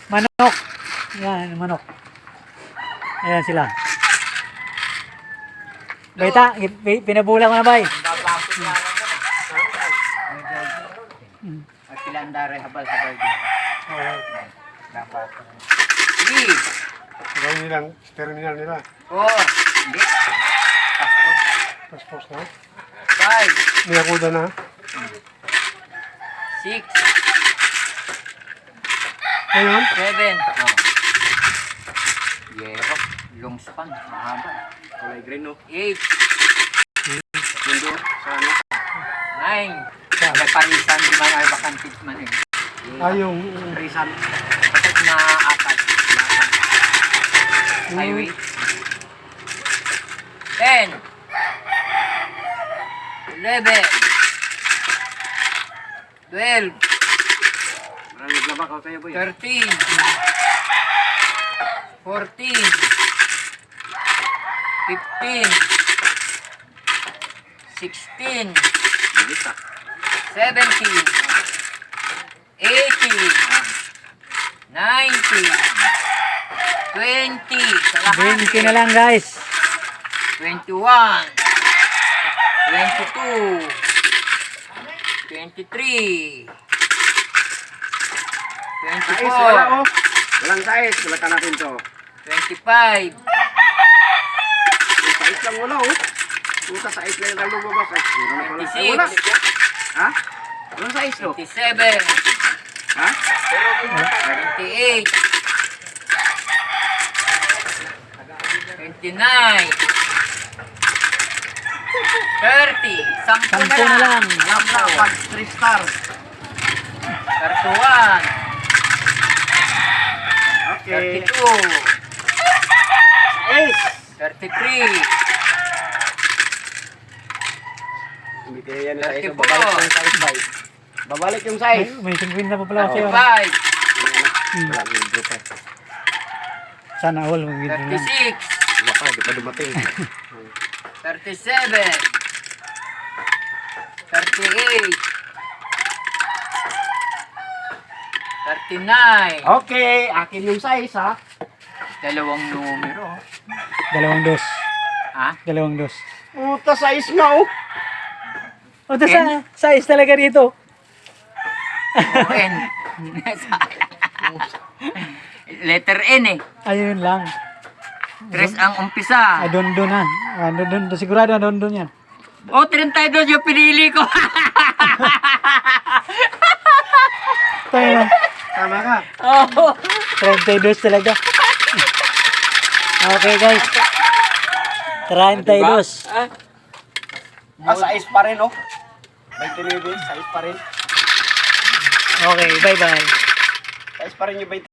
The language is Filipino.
Manok. Yan, manok. Ayan sila. Baita, pinabulang ko na bay. Babapos na lang naman. At pilandare habal-habal din. Oo. Dapat. Sige. Gawin nilang terminal nila. Oh, hindi. Passport. Passport na. 5, May akuda na. 6, Ngayon, 7. Oh. Yero. Long span. Mahaba. Kulay green, no? 8, Mundo, sa ano? 9. May parisan di man ay bakantit man eh. yung Risan. Patat na 4. Highway. 10, 11, 12, Marang naglabak ako kayo, boy. 13, 14, 15, 16, Bilis, ah. 17, 18, 19, 20, 20 na lang guys. 21, 22, 23, 24, Sais, wala, oh. Walang sais. Wala ka natin to. 25, Yung sais lang wala, oh. Puta, sais lang yung lumabas. Ay, meron na pala. Ay, 26, wala. Ha? Walang sais, no? 27, Ha? 28, 29, 30, 10 10 na na lang. lang. Alam na, pag 3 star. 31, Okay. 32, Sais! 33, Hindi kaya yan yung sais. 34. Babalik yung sais, boy. Babalik yung sais. May 50 pa pala kasi. 35, Wala, may intro pa. Sana all mag-video lang. 36, Wala pa, di pa dumating. 37, 38, 39, Okay, akin yung sais, ha? dalawang numero. Dalawang dos. Ha? Dalawang dos. Puta, sais nga, oh. O, tas size talaga dito. N. Letter N eh. Ayun lang. 3 ang umpisa. Doon na. Doon, sigurado doon yan. Oh, 32 yung pinili ko. Tayo na. Tama ka. Oh. 32 talaga. Okay guys. 32. Sais pa rin, oh. 29, sais pa rin. Okay, bye-bye. Sais pa rin yung 29.